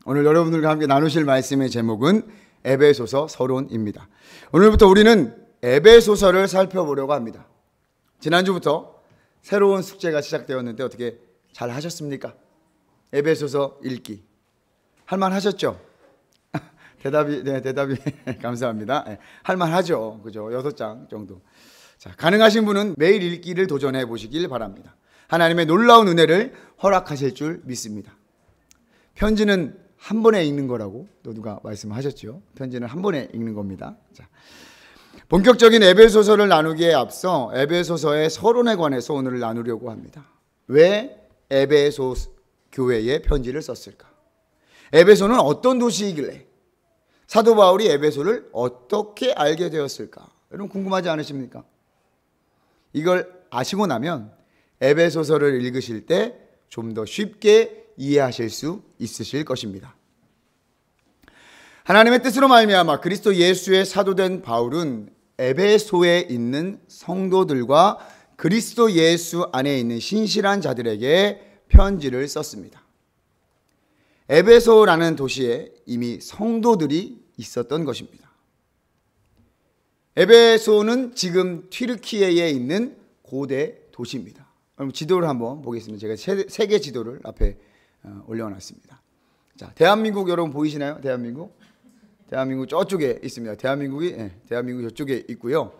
오늘 여러분들과 함께 나누실 말씀의 제목은 에베소서 서론입니다. 오늘부터 우리는 에베소서를 살펴보려고 합니다. 지난주부터 새로운 숙제가 시작되었는데 어떻게 잘 하셨습니까? 에베소서 읽기 할만 하셨죠? 대답이 감사합니다. 할만 하죠. 그죠? 6장 정도. 자, 가능하신 분은 매일 읽기를 도전해 보시길 바랍니다. 하나님의 놀라운 은혜를 허락하실 줄 믿습니다. 편지는 한 번에 읽는 거라고 또 누가 말씀하셨죠? 편지는 한 번에 읽는 겁니다. 자, 본격적인 에베소서를 나누기에 앞서 에베소서의 서론에 관해서 오늘 나누려고 합니다. 왜 에베소 교회에 편지를 썼을까? 에베소는 어떤 도시이길래 사도 바울이 에베소를 어떻게 알게 되었을까? 여러분 궁금하지 않으십니까? 이걸 아시고 나면 에베소서를 읽으실 때 좀 더 쉽게 이해하실 수 있으실 것입니다. 하나님의 뜻으로 말미암아 그리스도 예수의 사도된 바울은 에베소에 있는 성도들과 그리스도 예수 안에 있는 신실한 자들에게 편지를 썼습니다. 에베소라는 도시에 이미 성도들이 있었던 것입니다. 에베소는 지금 튀르키예에 있는 고대 도시입니다. 그럼 지도를 한번 보겠습니다. 제가 세계 지도를 앞에 올려놨습니다. 자, 대한민국 여러분 보이시나요? 대한민국 저쪽에 있습니다. 대한민국 저쪽에 있고요.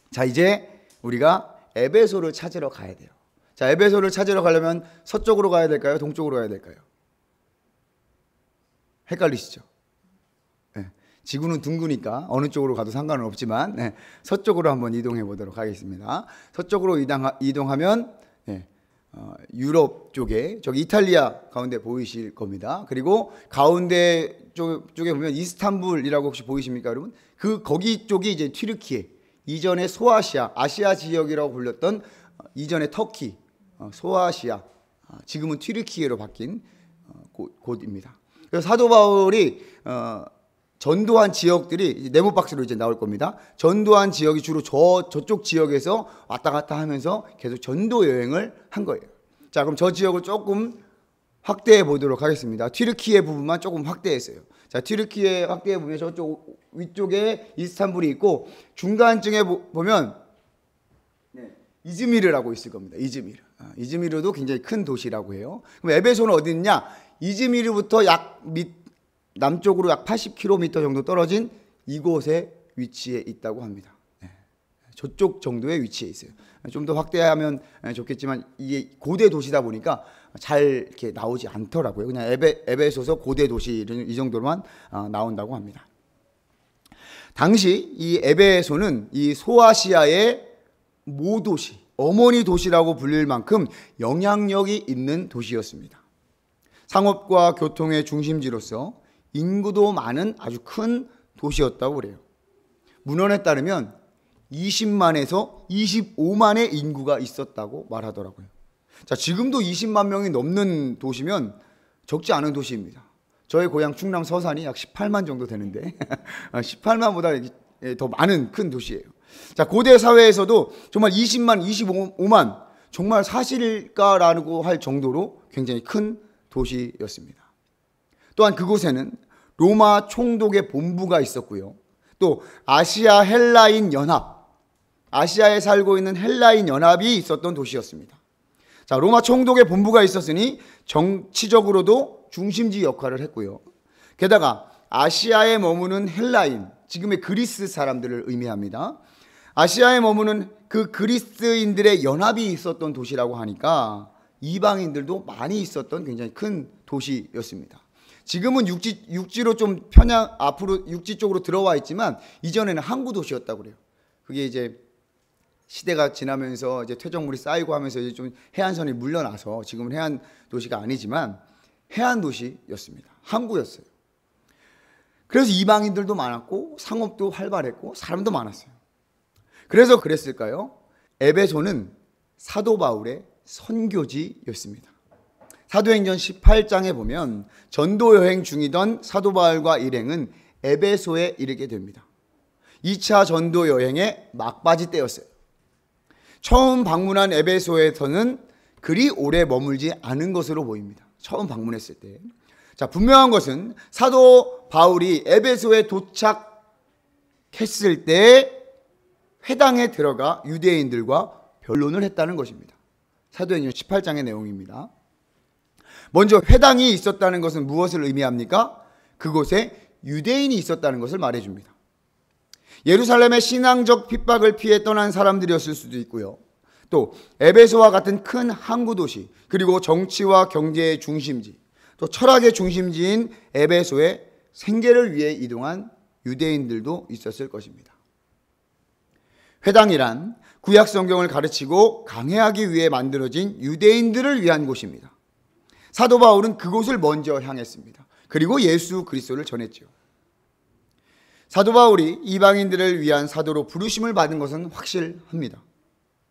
자, 이제 우리가 에베소를 찾으러 가야 돼요. 자, 에베소를 찾으러 가려면 서쪽으로 가야 될까요? 동쪽으로 가야 될까요? 헷갈리시죠? 네. 지구는 둥그니까 어느 쪽으로 가도 상관은 없지만 서쪽으로 한번 이동해 보도록 하겠습니다. 서쪽으로 이동하면 유럽 쪽에 저기 이탈리아 가운데 보이실 겁니다. 그리고 가운데 쪽에 보면 이스탄불이라고 혹시 보이십니까, 여러분? 거기 쪽이 이제 튀르키예, 이전에 아시아 지역이라고 불렸던 이전에 터키, 소아시아, 지금은 튀르키예로 바뀐 곳입니다. 그래서 사도 바울이 전도한 지역들이 네모 박스로 이제 나올 겁니다. 전도한 지역이 주로 저쪽 지역에서 왔다 갔다 하면서 계속 전도 여행을 한 거예요. 자, 그럼 저 지역을 조금 확대해 보도록 하겠습니다. 튀르키예 부분만 조금 확대했어요. 자, 튀르키예 확대해 보면 저쪽 위쪽에 이스탄불이 있고 중간쯤에 보면 이즈미르라고 있을 겁니다. 이즈미르도 굉장히 큰 도시라고 해요. 그럼 에베소는 어디 있냐? 이즈미르부터 남쪽으로 약 80km 정도 떨어진 이곳에 위치해 있다고 합니다. 저쪽 정도의 위치에 있어요. 좀 더 확대하면 좋겠지만 이게 고대 도시다 보니까 잘 이렇게 나오지 않더라고요. 그냥 에베소서 고대 도시 이 정도로만 나온다고 합니다. 당시 이 에베소는 이 소아시아의 모도시, 어머니 도시라고 불릴 만큼 영향력이 있는 도시였습니다. 상업과 교통의 중심지로서 인구도 많은 아주 큰 도시였다고 그래요. 문헌에 따르면 20만에서 25만의 인구가 있었다고 말하더라고요. 자, 지금도 20만 명이 넘는 도시면 적지 않은 도시입니다. 저의 고향 충남 서산이 약 18만 정도 되는데 18만보다 더 많은 큰 도시예요. 자, 고대 사회에서도 정말 20만, 25만 정말 사실일까라고 할 정도로 굉장히 큰 도시였습니다. 또한 그곳에는 로마 총독의 본부가 있었고요. 또 아시아에 살고 있는 헬라인 연합이 있었던 도시였습니다. 자, 로마 총독의 본부가 있었으니 정치적으로도 중심지 역할을 했고요. 게다가 아시아에 머무는 헬라인, 지금의 그리스 사람들을 의미합니다. 아시아에 머무는 그 그리스인들의 연합이 있었던 도시라고 하니까 이방인들도 많이 있었던 굉장히 큰 도시였습니다. 지금은 육지로 좀 앞으로 육지 쪽으로 들어와 있지만 이전에는 항구 도시였다고 그래요. 그게 이제 시대가 지나면서 이제 퇴적물이 쌓이고 하면서 이제 좀 해안선이 물러나서 지금은 해안 도시가 아니지만 해안 도시였습니다. 항구였어요. 그래서 이방인들도 많았고 상업도 활발했고 사람도 많았어요. 그래서 그랬을까요? 에베소는 사도 바울의 선교지였습니다. 사도행전 18장에 보면 전도 여행 중이던 사도 바울과 일행은 에베소에 이르게 됩니다. 2차 전도 여행의 막바지 때였어요. 처음 방문한 에베소에서는 그리 오래 머물지 않은 것으로 보입니다. 처음 방문했을 때. 자, 분명한 것은 사도 바울이 에베소에 도착했을 때 회당에 들어가 유대인들과 변론을 했다는 것입니다. 사도행전 18장의 내용입니다. 먼저 회당이 있었다는 것은 무엇을 의미합니까? 그곳에 유대인이 있었다는 것을 말해줍니다. 예루살렘의 신앙적 핍박을 피해 떠난 사람들이었을 수도 있고요. 또 에베소와 같은 큰 항구 도시, 그리고 정치와 경제의 중심지, 또 철학의 중심지인 에베소에 생계를 위해 이동한 유대인들도 있었을 것입니다. 회당이란 구약 성경을 가르치고 강해하기 위해 만들어진 유대인들을 위한 곳입니다. 사도 바울은 그곳을 먼저 향했습니다. 그리고 예수 그리스도를 전했죠. 사도 바울이 이방인들을 위한 사도로 부르심을 받은 것은 확실합니다.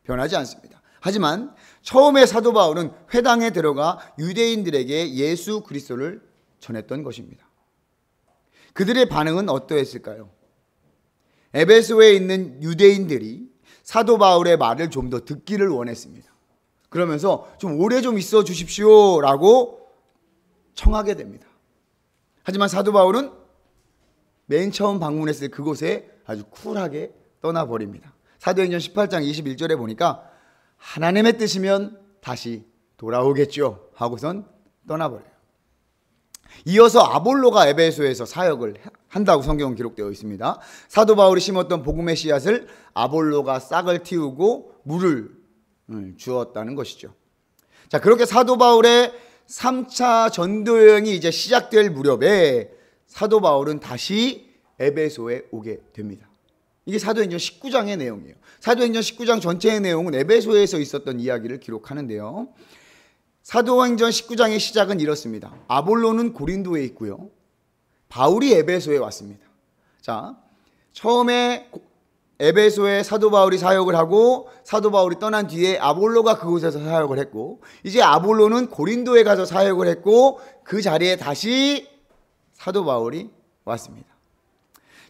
변하지 않습니다. 하지만 처음에 사도 바울은 회당에 들어가 유대인들에게 예수 그리스도를 전했던 것입니다. 그들의 반응은 어떠했을까요? 에베소에 있는 유대인들이 사도 바울의 말을 좀 더 듣기를 원했습니다. 그러면서 좀 오래 좀 있어 주십시오 라고 청하게 됩니다. 하지만 사도 바울은 맨 처음 방문했을 그곳에 아주 쿨하게 떠나버립니다. 사도행전 18장 21절에 보니까 하나님의 뜻이면 다시 돌아오겠죠 하고선 떠나버려요. 이어서 아볼로가 에베소에서 사역을 한다고 성경은 기록되어 있습니다. 사도 바울이 심었던 복음의 씨앗을 아볼로가 싹을 틔우고 물을 주었다는 것이죠. 자, 그렇게 사도 바울의 3차 전도 여행이 이제 시작될 무렵에 사도 바울은 다시 에베소에 오게 됩니다. 이게 사도행전 19장의 내용이에요. 사도행전 19장 전체의 내용은 에베소에서 있었던 이야기를 기록하는데요. 사도행전 19장의 시작은 이렇습니다. 아볼로는 고린도에 있고요. 바울이 에베소에 왔습니다. 자, 처음에 에베소에 사도 바울이 사역을 하고 사도 바울이 떠난 뒤에 아볼로가 그곳에서 사역을 했고, 이제 아볼로는 고린도에 가서 사역을 했고, 그 자리에 다시 사도 바울이 왔습니다.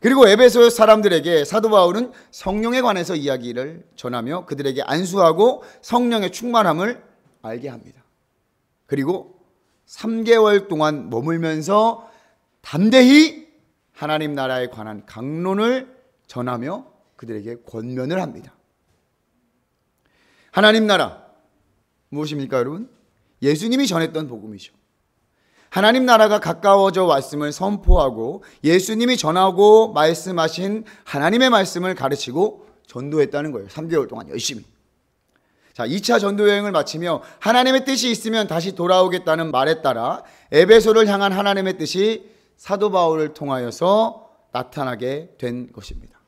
그리고 에베소 사람들에게 사도 바울은 성령에 관해서 이야기를 전하며 그들에게 안수하고 성령의 충만함을 알게 합니다. 그리고 3개월 동안 머물면서 담대히 하나님 나라에 관한 강론을 전하며 그들에게 권면을 합니다. 하나님 나라 무엇입니까, 여러분? 예수님이 전했던 복음이죠. 하나님 나라가 가까워져 왔음을 선포하고 예수님이 전하고 말씀하신 하나님의 말씀을 가르치고 전도했다는 거예요. 3개월 동안 열심히. 자, 2차 전도 여행을 마치며 하나님의 뜻이 있으면 다시 돌아오겠다는 말에 따라 에베소를 향한 하나님의 뜻이 사도 바울을 통하여서 나타나게 된 것입니다.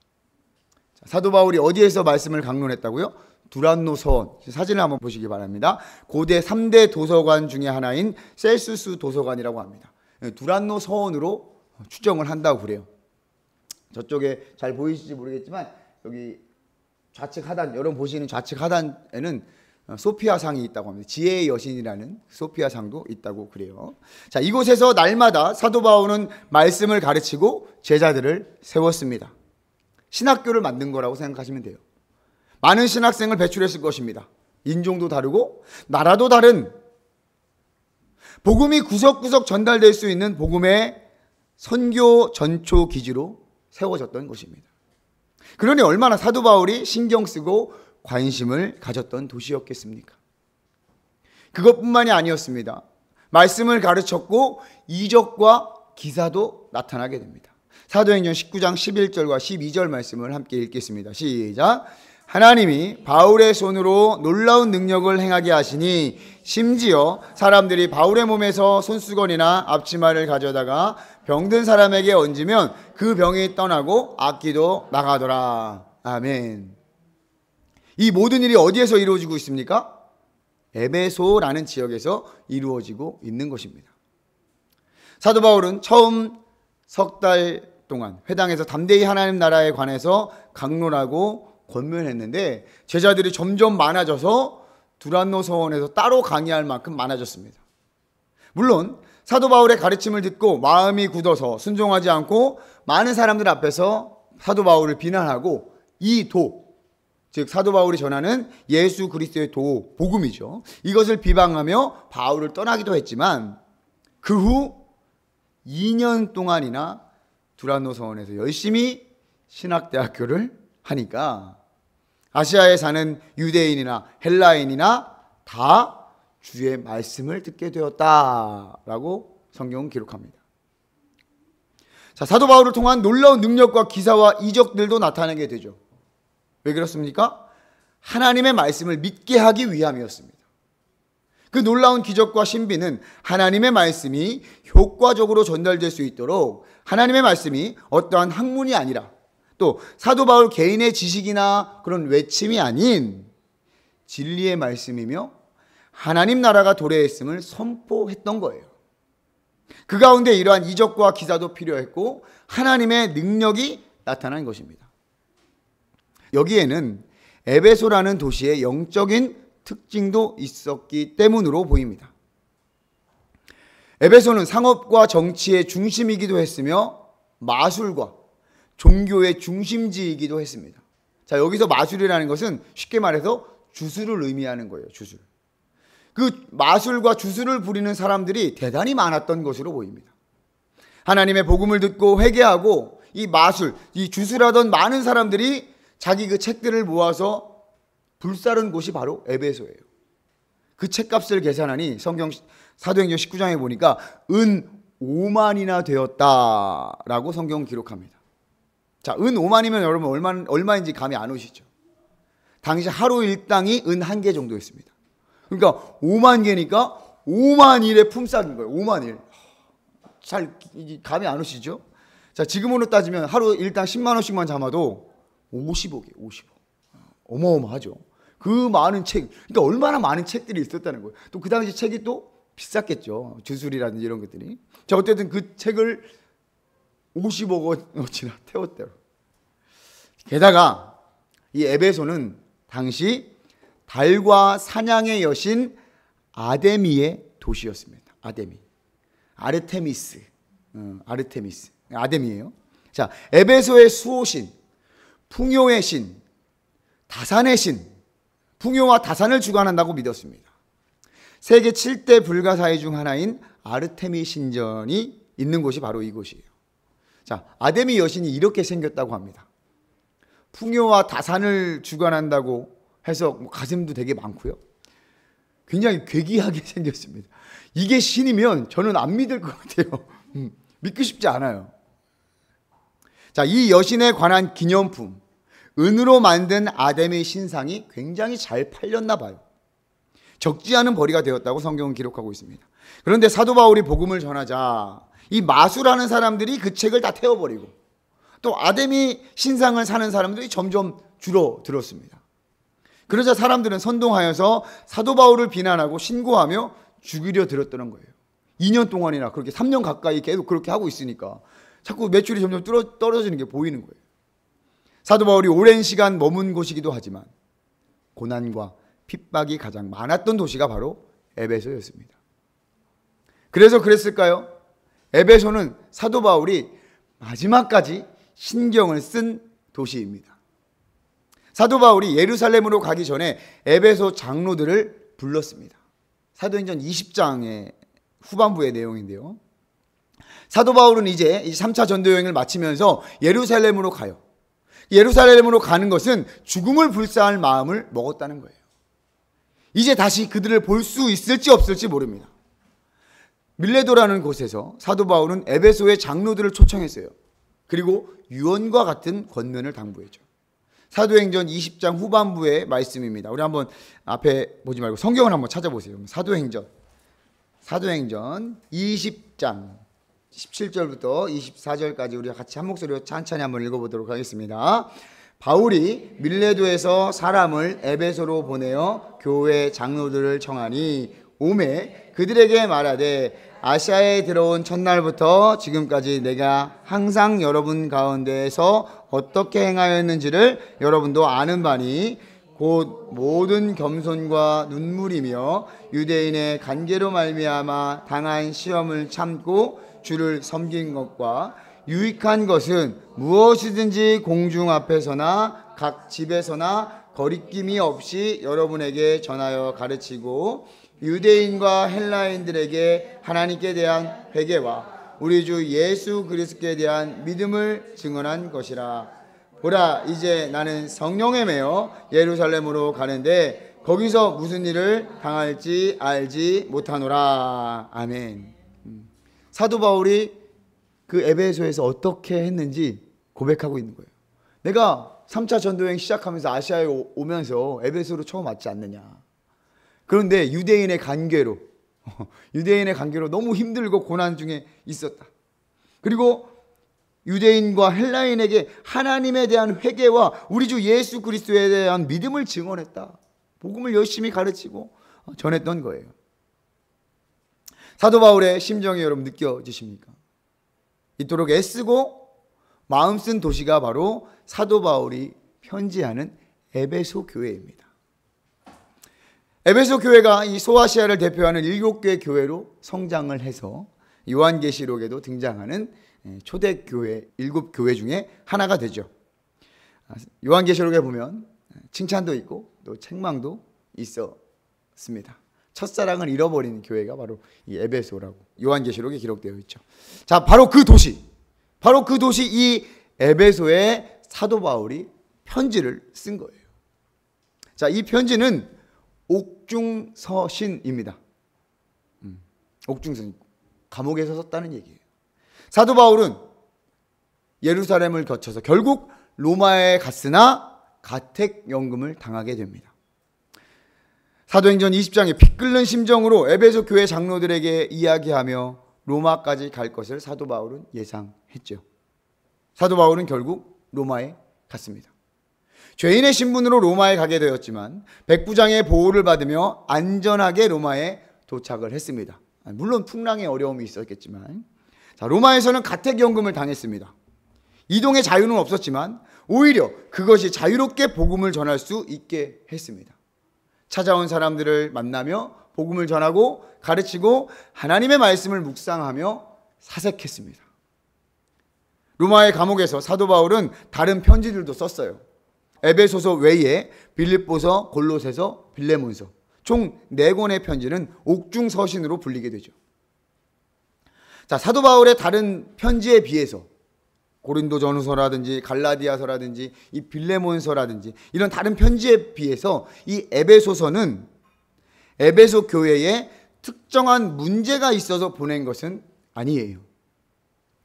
자, 사도 바울이 어디에서 말씀을 강론했다고요? 두란노 서원, 사진을 한번 보시기 바랍니다. 고대 3대 도서관 중에 하나인 셀수스 도서관이라고 합니다. 두란노 서원으로 추정을 한다고 그래요. 저쪽에 잘 보이실지 모르겠지만 여기 좌측 하단, 여러분 보시는 좌측 하단에는 소피아 상이 있다고 합니다. 지혜의 여신이라는 소피아 상도 있다고 그래요. 자, 이곳에서 날마다 사도 바울은 말씀을 가르치고 제자들을 세웠습니다. 신학교를 만든 거라고 생각하시면 돼요. 많은 신학생을 배출했을 것입니다. 인종도 다르고 나라도 다른 복음이 구석구석 전달될 수 있는 복음의 선교 전초 기지로 세워졌던 것입니다. 그러니 얼마나 사도 바울이 신경 쓰고 관심을 가졌던 도시였겠습니까? 그것뿐만이 아니었습니다. 말씀을 가르쳤고 이적과 기사도 나타나게 됩니다. 사도행전 19장 11절과 12절 말씀을 함께 읽겠습니다. 시작. 하나님이 바울의 손으로 놀라운 능력을 행하게 하시니 심지어 사람들이 바울의 몸에서 손수건이나 앞치마를 가져다가 병든 사람에게 얹으면 그 병이 떠나고 악기도 나가더라. 아멘. 이 모든 일이 어디에서 이루어지고 있습니까? 에베소라는 지역에서 이루어지고 있는 것입니다. 사도 바울은 처음 석 달 동안 회당에서 담대히 하나님 나라에 관해서 강론하고 권면했는데 제자들이 점점 많아져서 두란노 서원에서 따로 강의할 만큼 많아졌습니다. 물론 사도 바울의 가르침을 듣고 마음이 굳어서 순종하지 않고 많은 사람들 앞에서 사도 바울을 비난하고 이 도, 즉 사도 바울이 전하는 예수 그리스도의 도, 복음이죠. 이것을 비방하며 바울을 떠나기도 했지만 그 후 2년 동안이나 두란노 서원에서 열심히 신학대학교를 하니까 아시아에 사는 유대인이나 헬라인이나 다 주의 말씀을 듣게 되었다라고 성경은 기록합니다. 자, 사도 바울을 통한 놀라운 능력과 기사와 이적들도 나타나게 되죠. 왜 그렇습니까? 하나님의 말씀을 믿게 하기 위함이었습니다. 그 놀라운 기적과 신비는 하나님의 말씀이 효과적으로 전달될 수 있도록 하나님의 말씀이 어떠한 학문이 아니라 또 사도 바울 개인의 지식이나 그런 외침이 아닌 진리의 말씀이며 하나님 나라가 도래했음을 선포했던 거예요. 그 가운데 이러한 이적과 기사도 필요했고 하나님의 능력이 나타난 것입니다. 여기에는 에베소라는 도시의 영적인 특징도 있었기 때문으로 보입니다. 에베소는 상업과 정치의 중심이기도 했으며 마술과 종교의 중심지이기도 했습니다. 자, 여기서 마술이라는 것은 쉽게 말해서 주술을 의미하는 거예요. 주술. 그 마술과 주술을 부리는 사람들이 대단히 많았던 것으로 보입니다. 하나님의 복음을 듣고 회개하고 이 마술, 이 주술하던 많은 사람들이 자기 그 책들을 모아서 불사른 곳이 바로 에베소예요. 그 책값을 계산하니 성경 사도행전 19장에 보니까 은 5만이나 되었다라고 성경은 기록합니다. 자, 은 5만이면 여러분 얼마인지 감이 안 오시죠? 당시 하루 일당이 은 1개 정도였습니다. 그러니까 5만 개니까 5만 일에 품삯인 거예요. 5만 일. 잘 감이 안 오시죠? 자, 지금으로 따지면 하루 일당 10만 원씩만 잡아도 50억이에요. 50억. 어마어마하죠. 그 많은 책, 그러니까 얼마나 많은 책들이 있었다는 거예요. 또 그 당시 책이 또 비쌌겠죠. 주술이라든지 이런 것들이. 자, 어쨌든 그 책을 50억 원어치나 태웠대요. 게다가 이 에베소는 당시 달과 사냥의 여신 아데미의 도시였습니다. 아데미. 아르테미스. 아데미예요. 자, 에베소의 수호신, 풍요의 신, 다산의 신, 풍요와 다산을 주관한다고 믿었습니다. 세계 7대 불가사의 중 하나인 아르테미 신전이 있는 곳이 바로 이곳이에요. 자, 아데미 여신이 이렇게 생겼다고 합니다. 풍요와 다산을 주관한다고 해서 가슴도 되게 많고요. 굉장히 괴기하게 생겼습니다. 이게 신이면 저는 안 믿을 것 같아요. 믿고 싶지 않아요. 자, 이 여신에 관한 기념품, 은으로 만든 아데미 신상이 굉장히 잘 팔렸나 봐요. 적지 않은 벌이가 되었다고 성경은 기록하고 있습니다. 그런데 사도 바울이 복음을 전하자 이 마술하는 사람들이 그 책을 다 태워버리고 또 아데미 신상을 사는 사람들이 점점 줄어들었습니다. 그러자 사람들은 선동하여서 사도 바울을 비난하고 신고하며 죽이려 들었다는 거예요. 2년 동안이나 그렇게 3년 가까이 계속 그렇게 하고 있으니까 자꾸 매출이 점점 떨어지는 게 보이는 거예요. 사도 바울이 오랜 시간 머문 곳이기도 하지만 고난과 핍박이 가장 많았던 도시가 바로 에베소였습니다. 그래서 그랬을까요? 에베소는 사도 바울이 마지막까지 신경을 쓴 도시입니다. 사도 바울이 예루살렘으로 가기 전에 에베소 장로들을 불렀습니다. 사도행전 20장의 후반부의 내용인데요. 사도 바울은 이제 3차 전도 여행을 마치면서 예루살렘으로 가요. 예루살렘으로 가는 것은 죽음을 불사할 마음을 먹었다는 거예요. 이제 다시 그들을 볼 수 있을지 없을지 모릅니다. 밀레도라는 곳에서 사도 바울은 에베소의 장로들을 초청했어요. 그리고 유언과 같은 권면을 당부했죠. 사도행전 20장 후반부의 말씀입니다. 우리 한번 앞에 보지 말고 성경을 한번 찾아보세요. 사도행전 20장 17절부터 24절까지 우리가 같이 한 목소리로 찬찬히 한번 읽어보도록 하겠습니다. 바울이 밀레도에서 사람을 에베소로 보내어 교회 장로들을 청하니 오매 그들에게 말하되 아시아에 들어온 첫날부터 지금까지 내가 항상 여러분 가운데에서 어떻게 행하였는지를 여러분도 아는 바니 곧 모든 겸손과 눈물이며 유대인의 간계로 말미암아 당한 시험을 참고 주를 섬긴 것과 유익한 것은 무엇이든지 공중 앞에서나 각 집에서나 거리낌이 없이 여러분에게 전하여 가르치고 유대인과 헬라인들에게 하나님께 대한 회개와 우리 주 예수 그리스도에 대한 믿음을 증언한 것이라. 보라, 이제 나는 성령에 매여 예루살렘으로 가는데 거기서 무슨 일을 당할지 알지 못하노라. 아멘. 사도 바울이 그 에베소에서 어떻게 했는지 고백하고 있는 거예요. 내가 3차 전도여행 시작하면서 아시아에 오면서 에베소로 처음 왔지 않느냐. 그런데 유대인의 관계로 너무 힘들고 고난 중에 있었다. 그리고 유대인과 헬라인에게 하나님에 대한 회개와 우리 주 예수 그리스도에 대한 믿음을 증언했다. 복음을 열심히 가르치고 전했던 거예요. 사도 바울의 심정이 여러분 느껴지십니까? 이토록 애쓰고 마음 쓴 도시가 바로 사도 바울이 편지하는 에베소 교회입니다. 에베소 교회가 이 소아시아를 대표하는 7개의 교회로 성장을 해서 요한계시록에도 등장하는 초대교회 7교회 중에 하나가 되죠. 요한계시록에 보면 칭찬도 있고 또 책망도 있었습니다. 첫사랑을 잃어버린 교회가 바로 이 에베소라고 요한계시록에 기록되어 있죠. 자, 바로 그 도시 이 에베소에 사도 바울이 편지를 쓴 거예요. 자, 이 편지는 옥중서신입니다. 옥중서신, 감옥에서 썼다는 얘기예요. 사도 바울은 예루살렘을 거쳐서 결국 로마에 갔으나 가택연금을 당하게 됩니다. 사도행전 20장에 피 끓는 심정으로 에베소 교회 장로들에게 이야기하며 로마까지 갈 것을 사도 바울은 예상했죠. 사도 바울은 결국 로마에 갔습니다. 죄인의 신분으로 로마에 가게 되었지만 백부장의 보호를 받으며 안전하게 로마에 도착을 했습니다. 물론 풍랑의 어려움이 있었겠지만, 자, 로마에서는 가택연금을 당했습니다. 이동의 자유는 없었지만 오히려 그것이 자유롭게 복음을 전할 수 있게 했습니다. 찾아온 사람들을 만나며 복음을 전하고 가르치고 하나님의 말씀을 묵상하며 사색했습니다. 로마의 감옥에서 사도 바울은 다른 편지들도 썼어요. 에베소서 외에 빌립보서, 골로새서, 빌레몬서, 총 4권의 편지는 옥중서신으로 불리게 되죠. 자, 사도 바울의 다른 편지에 비해서 고린도전후서라든지 갈라디아서라든지 이 빌레몬서라든지 이런 다른 편지에 비해서 이 에베소서는 에베소 교회에 특정한 문제가 있어서 보낸 것은 아니에요.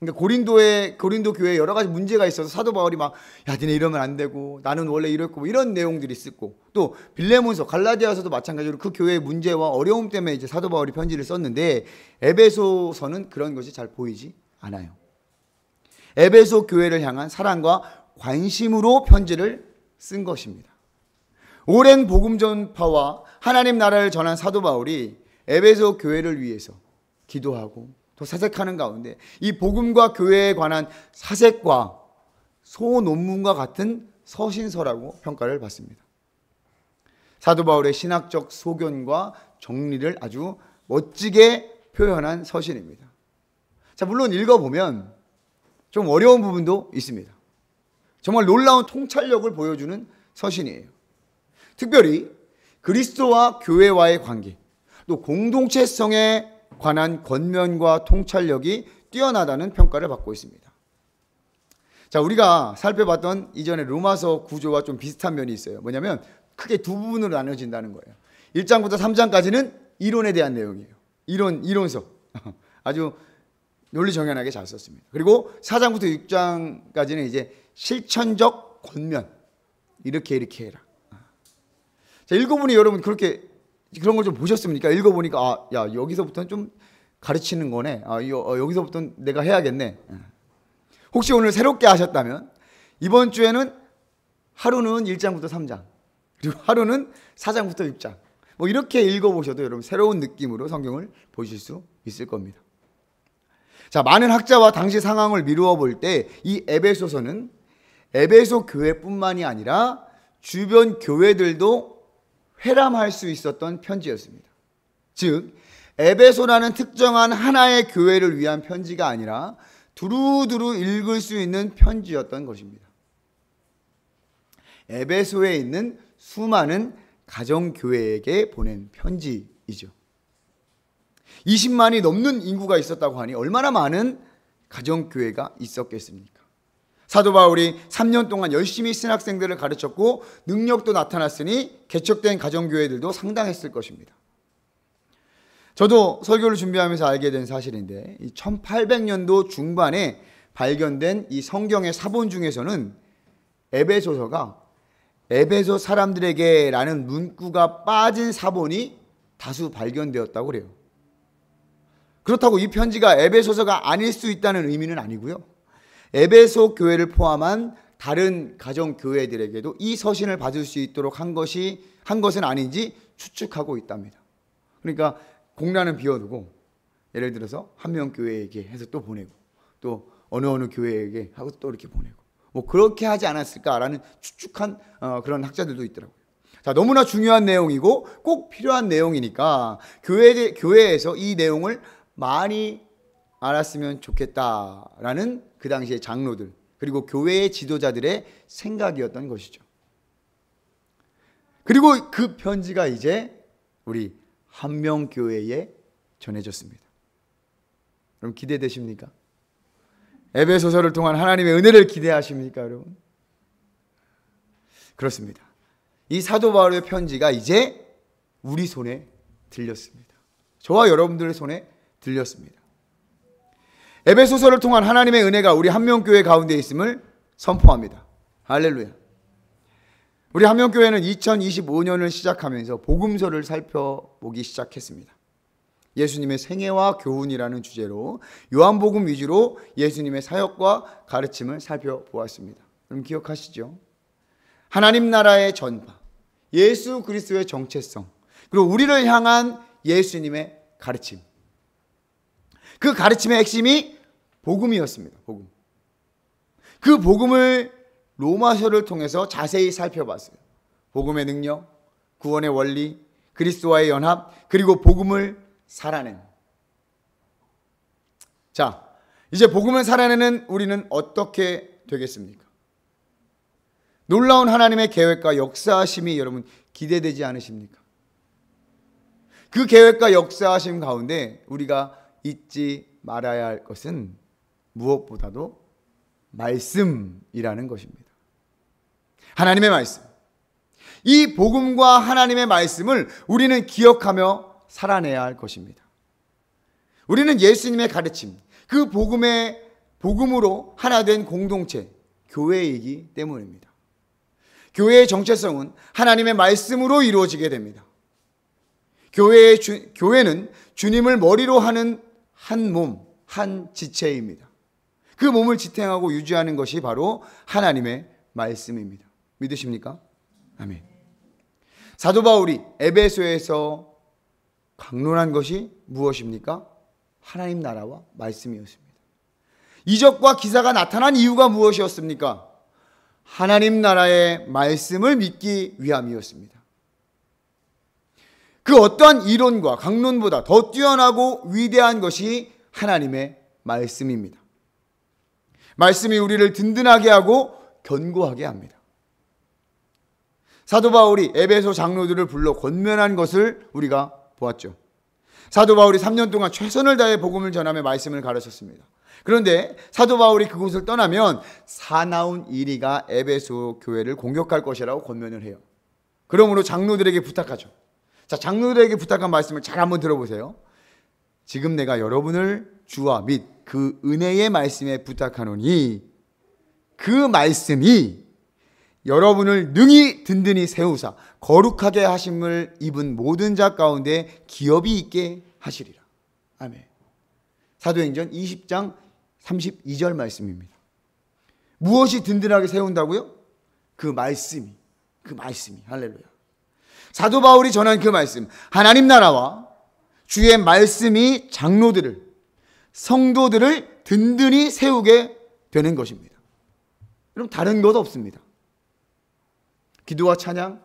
그러니까 고린도 교회에 여러 가지 문제가 있어서 사도 바울이 막, 야, 니네 이러면 안 되고 나는 원래 이랬고 이런 내용들이 쓰고, 또 빌레몬서, 갈라디아서도 마찬가지로 그 교회의 문제와 어려움 때문에 이제 사도 바울이 편지를 썼는데 에베소서는 그런 것이 잘 보이지 않아요. 에베소 교회를 향한 사랑과 관심으로 편지를 쓴 것입니다. 오랜 복음 전파와 하나님 나라를 전한 사도 바울이 에베소 교회를 위해서 기도하고 또 사색하는 가운데 이 복음과 교회에 관한 사색과 소논문과 같은 서신서라고 평가를 받습니다. 사도 바울의 신학적 소견과 정리를 아주 멋지게 표현한 서신입니다. 자, 물론 읽어보면 좀 어려운 부분도 있습니다. 정말 놀라운 통찰력을 보여주는 서신이에요. 특별히 그리스도와 교회와의 관계, 또 공동체성에 관한 권면과 통찰력이 뛰어나다는 평가를 받고 있습니다. 자, 우리가 살펴봤던 이전에 로마서 구조와 좀 비슷한 면이 있어요. 뭐냐면 크게 두 부분으로 나눠진다는 거예요. 1장부터 3장까지는 이론에 대한 내용이에요. 이론서. 아주 논리정연하게 잘 썼습니다. 그리고 4장부터 6장까지는 이제 실천적 권면. 이렇게 해라. 자, 읽어보니 여러분 그런 걸 좀 보셨습니까? 읽어보니까 야, 여기서부터는 좀 가르치는 거네. 여기서부터는 내가 해야겠네. 혹시 오늘 새롭게 하셨다면 이번 주에는 하루는 1장부터 3장, 그리고 하루는 4장부터 6장, 뭐 이렇게 읽어보셔도 여러분 새로운 느낌으로 성경을 보실 수 있을 겁니다. 자, 많은 학자와 당시 상황을 미루어 볼 때 이 에베소서는 에베소 교회뿐만이 아니라 주변 교회들도 회람할 수 있었던 편지였습니다. 즉, 에베소라는 특정한 하나의 교회를 위한 편지가 아니라 두루두루 읽을 수 있는 편지였던 것입니다. 에베소에 있는 수많은 가정교회에게 보낸 편지이죠. 20만이 넘는 인구가 있었다고 하니 얼마나 많은 가정교회가 있었겠습니까? 사도 바울이 3년 동안 열심히 신학생들을 가르쳤고 능력도 나타났으니 개척된 가정교회들도 상당했을 것입니다. 저도 설교를 준비하면서 알게 된 사실인데 1800년도 중반에 발견된 이 성경의 사본 중에서는 에베소서가 에베소 사람들에게 라는 문구가 빠진 사본이 다수 발견되었다고 그래요. 그렇다고 이 편지가 에베소서가 아닐 수 있다는 의미는 아니고요. 에베소 교회를 포함한 다른 가정 교회들에게도 이 서신을 받을 수 있도록 한 것은 아닌지 추측하고 있답니다. 그러니까 공란은 비워두고 예를 들어서 한 명 교회에게 해서 또 보내고 또 어느 교회에게 하고 또 이렇게 보내고 뭐 그렇게 하지 않았을까라는 추측한 그런 학자들도 있더라고요. 자, 너무나 중요한 내용이고 꼭 필요한 내용이니까 교회에서 이 내용을 많이 알았으면 좋겠다라는 그 당시의 장로들 그리고 교회의 지도자들의 생각이었던 것이죠. 그리고 그 편지가 이제 우리 한명교회에 전해졌습니다. 그럼 기대되십니까? 에베소서를 통한 하나님의 은혜를 기대하십니까, 여러분? 그렇습니다. 이 사도 바울의 편지가 이제 우리 손에 들렸습니다. 저와 여러분들의 손에 들렸습니다. 에베소서를 통한 하나님의 은혜가 우리 한명교회 가운데 있음을 선포합니다. 할렐루야. 우리 한명교회는 2025년을 시작하면서 복음서를 살펴보기 시작했습니다. 예수님의 생애와 교훈이라는 주제로 요한복음 위주로 예수님의 사역과 가르침을 살펴보았습니다. 여러분 기억하시죠? 하나님 나라의 전파, 예수 그리스도의 정체성, 그리고 우리를 향한 예수님의 가르침. 그 가르침의 핵심이 복음이었습니다. 복음. 그 복음을 로마서를 통해서 자세히 살펴봤어요. 복음의 능력, 구원의 원리, 그리스도와의 연합, 그리고 복음을 살아내는. 자, 이제 복음을 살아내는 우리는 어떻게 되겠습니까? 놀라운 하나님의 계획과 역사하심이 여러분 기대되지 않으십니까? 그 계획과 역사하심 가운데 우리가 잊지 말아야 할 것은 무엇보다도 말씀이라는 것입니다. 하나님의 말씀. 이 복음과 하나님의 말씀을 우리는 기억하며 살아내야 할 것입니다. 우리는 예수님의 가르침, 그 복음으로 하나 된 공동체, 교회이기 때문입니다. 교회의 정체성은 하나님의 말씀으로 이루어지게 됩니다. 교회는 주님을 머리로 하는 한 몸, 한 지체입니다. 그 몸을 지탱하고 유지하는 것이 바로 하나님의 말씀입니다. 믿으십니까? 아멘. 사도 바울이 에베소에서 강론한 것이 무엇입니까? 하나님 나라와 말씀이었습니다. 이적과 기사가 나타난 이유가 무엇이었습니까? 하나님 나라의 말씀을 믿기 위함이었습니다. 그 어떠한 이론과 강론보다 더 뛰어나고 위대한 것이 하나님의 말씀입니다. 말씀이 우리를 든든하게 하고 견고하게 합니다. 사도 바울이 에베소 장로들을 불러 권면한 것을 우리가 보았죠. 사도 바울이 3년 동안 최선을 다해 복음을 전하며 말씀을 가르쳤습니다. 그런데 사도 바울이 그곳을 떠나면 사나운 이리가 에베소 교회를 공격할 것이라고 권면을 해요. 그러므로 장로들에게 부탁하죠. 자, 장로들에게 부탁한 말씀을 잘 한번 들어보세요. 지금 내가 여러분을 주와 및 그 은혜의 말씀에 부탁하노니 그 말씀이 여러분을 능히 든든히 세우사 거룩하게 하심을 입은 모든 자 가운데 기업이 있게 하시리라. 아멘. 사도행전 20장 32절 말씀입니다. 무엇이 든든하게 세운다고요? 그 말씀이. 할렐루야. 사도 바울이 전한 그 말씀, 하나님 나라와 주의 말씀이 장로들을, 성도들을 든든히 세우게 되는 것입니다. 그럼 다른 것 없습니다. 기도와 찬양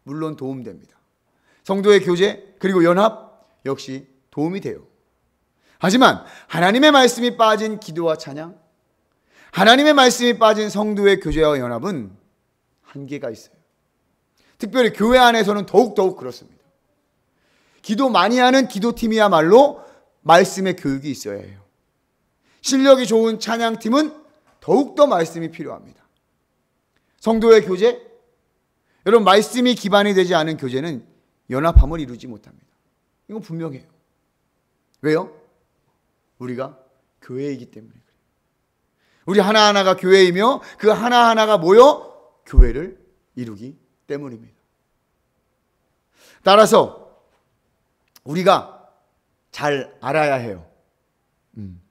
물론 도움됩니다. 성도의 교제 그리고 연합 역시 도움이 돼요. 하지만 하나님의 말씀이 빠진 기도와 찬양, 하나님의 말씀이 빠진 성도의 교제와 연합은 한계가 있어요. 특별히 교회 안에서는 더욱 그렇습니다. 기도 많이 하는 기도팀이야말로 말씀의 교육이 있어야 해요. 실력이 좋은 찬양팀은 더욱더 말씀이 필요합니다. 성도의 교제, 여러분 말씀이 기반이 되지 않은 교제는 연합함을 이루지 못합니다. 이건 분명해요. 왜요? 우리가 교회이기 때문에 그래요. 우리 하나하나가 교회이며 그 하나하나가 모여 교회를 이루기 때문입니다. 따라서 우리가 잘 알아야 해요.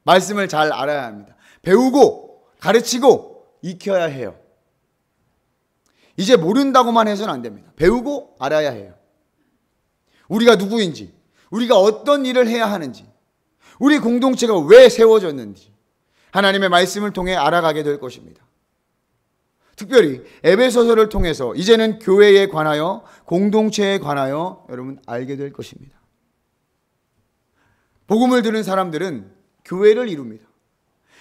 말씀을 잘 알아야 합니다. 배우고 가르치고 익혀야 해요. 이제 모른다고만 해서는 안 됩니다. 배우고 알아야 해요. 우리가 누구인지, 우리가 어떤 일을 해야 하는지, 우리 공동체가 왜 세워졌는지 하나님의 말씀을 통해 알아가게 될 것입니다. 특별히 에베소서를 통해서 이제는 교회에 관하여, 공동체에 관하여 여러분 알게 될 것입니다. 복음을 들은 사람들은 교회를 이룹니다.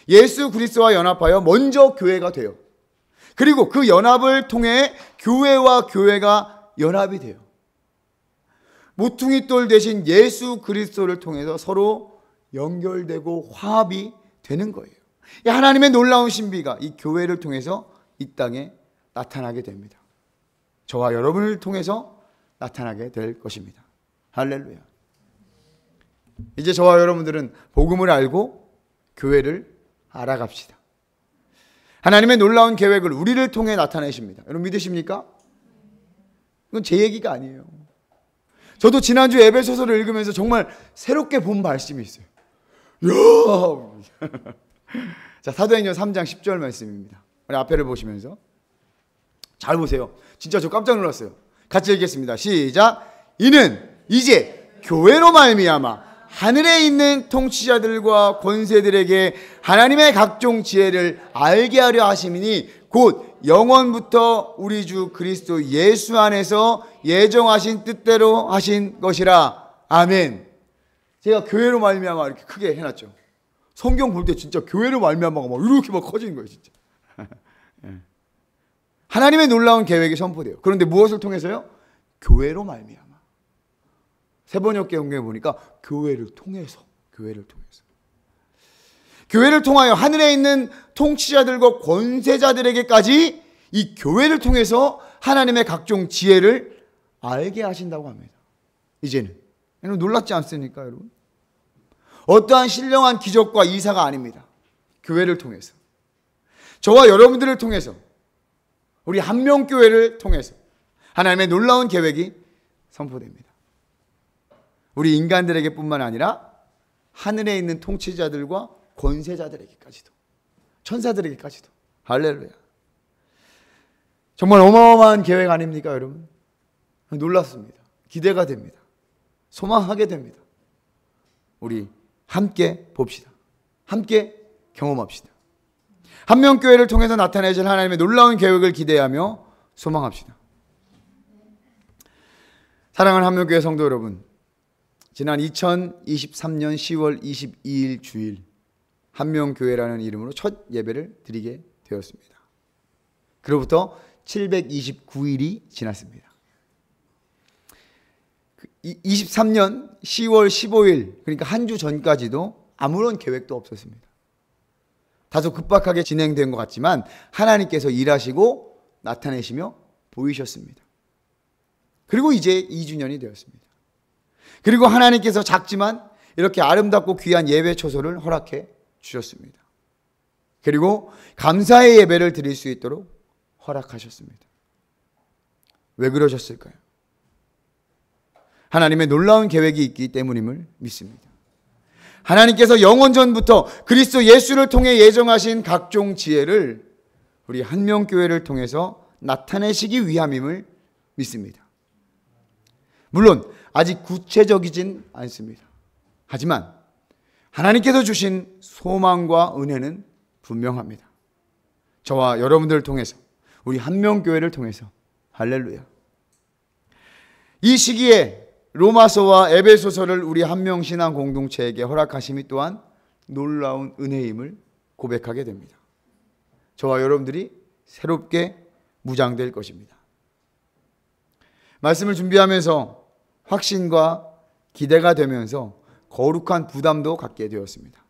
예수 그리스도와 연합하여 먼저 교회가 돼요. 그리고 그 연합을 통해 교회와 교회가 연합이 돼요. 모퉁이 돌 대신 예수 그리스도를 통해서 서로 연결되고 화합이 되는 거예요. 하나님의 놀라운 신비가 이 교회를 통해서 이 땅에 나타나게 됩니다. 저와 여러분을 통해서 나타나게 될 것입니다. 할렐루야. 이제 저와 여러분들은 복음을 알고 교회를 알아갑시다. 하나님의 놀라운 계획을 우리를 통해 나타내십니다. 여러분 믿으십니까? 이건 제 얘기가 아니에요. 저도 지난주 에베소서를 읽으면서 정말 새롭게 본 말씀이 있어요. 자, 사도행전 3장 10절 말씀입니다. 우리 앞에를 보시면서 잘 보세요. 진짜 저 깜짝 놀랐어요. 같이 읽겠습니다. 시작. 이는 이제 교회로 말미암아 하늘에 있는 통치자들과 권세들에게 하나님의 각종 지혜를 알게 하려 하심이니 곧 영원부터 우리 주 그리스도 예수 안에서 예정하신 뜻대로 하신 것이라. 아멘. 제가 교회로 말미암아 이렇게 크게 해놨죠. 성경 볼 때 진짜 교회로 말미암아가 막 이렇게 막 커지는 거예요, 진짜. 하나님의 놀라운 계획이 선포돼요. 그런데 무엇을 통해서요? 교회로 말미암아. 세번역계 성경에 보니까 교회를 통해서. 교회를 통하여 하늘에 있는 통치자들과 권세자들에게까지 이 교회를 통해서 하나님의 각종 지혜를 알게 하신다고 합니다. 이제는. 여러분 놀랍지 않습니까, 여러분? 어떠한 신령한 기적과 이사가 아닙니다. 교회를 통해서. 저와 여러분들을 통해서, 우리 한명교회를 통해서 하나님의 놀라운 계획이 선포됩니다. 우리 인간들에게 뿐만 아니라 하늘에 있는 통치자들과 권세자들에게까지도, 천사들에게까지도. 할렐루야. 정말 어마어마한 계획 아닙니까, 여러분? 놀랐습니다. 기대가 됩니다. 소망하게 됩니다. 우리 함께 봅시다. 함께 경험합시다. 한명교회를 통해서 나타내실 하나님의 놀라운 계획을 기대하며 소망합시다. 사랑하는 한명교회 성도 여러분, 지난 2023년 10월 22일 주일 한명교회라는 이름으로 첫 예배를 드리게 되었습니다. 그로부터 729일이 지났습니다. 23년 10월 15일, 그러니까 한 주 전까지도 아무런 계획도 없었습니다. 다소 급박하게 진행된 것 같지만 하나님께서 일하시고 나타내시며 보이셨습니다. 그리고 이제 2주년이 되었습니다. 그리고 하나님께서 작지만 이렇게 아름답고 귀한 예배 초소를 허락해 주셨습니다. 그리고 감사의 예배를 드릴 수 있도록 허락하셨습니다. 왜 그러셨을까요? 하나님의 놀라운 계획이 있기 때문임을 믿습니다. 하나님께서 영원전부터 그리스도 예수를 통해 예정하신 각종 지혜를 우리 한명교회를 통해서 나타내시기 위함임을 믿습니다. 물론 아직 구체적이진 않습니다. 하지만 하나님께서 주신 소망과 은혜는 분명합니다. 저와 여러분들을 통해서, 우리 한명교회를 통해서. 할렐루야. 이 시기에 로마서와 에베소서를 우리 한명신앙 공동체에게 허락하심이 또한 놀라운 은혜임을 고백하게 됩니다. 저와 여러분들이 새롭게 무장될 것입니다. 말씀을 준비하면서 확신과 기대가 되면서 거룩한 부담도 갖게 되었습니다.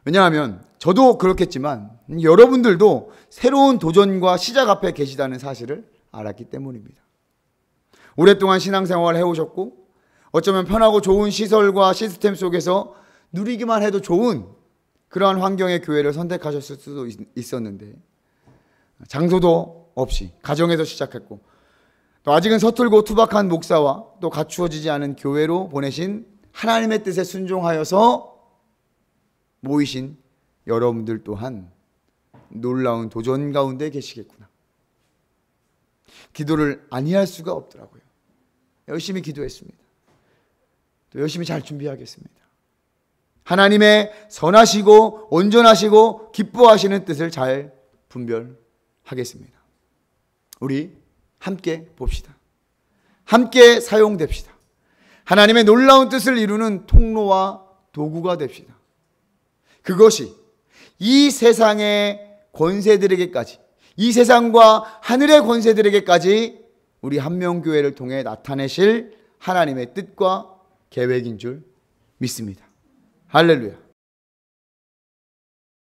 왜냐하면 저도 그렇겠지만 여러분들도 새로운 도전과 시작 앞에 계시다는 사실을 알았기 때문입니다. 오랫동안 신앙생활을 해오셨고 어쩌면 편하고 좋은 시설과 시스템 속에서 누리기만 해도 좋은 그러한 환경의 교회를 선택하셨을 수도 있었는데 장소도 없이 가정에서 시작했고 또 아직은 서툴고 투박한 목사와 또 갖추어지지 않은 교회로 보내신 하나님의 뜻에 순종하여서 모이신 여러분들 또한 놀라운 도전 가운데 계시겠구나. 기도를 아니할 수가 없더라고요. 열심히 기도했습니다. 또 열심히 잘 준비하겠습니다. 하나님의 선하시고 온전하시고 기뻐하시는 뜻을 잘 분별하겠습니다. 우리 함께 봅시다. 함께 사용됩시다. 하나님의 놀라운 뜻을 이루는 통로와 도구가 됩시다. 그것이 이 세상의 권세들에게까지, 이 세상과 하늘의 권세들에게까지 우리 한명교회를 통해 나타내실 하나님의 뜻과 계획인 줄 믿습니다. 할렐루야.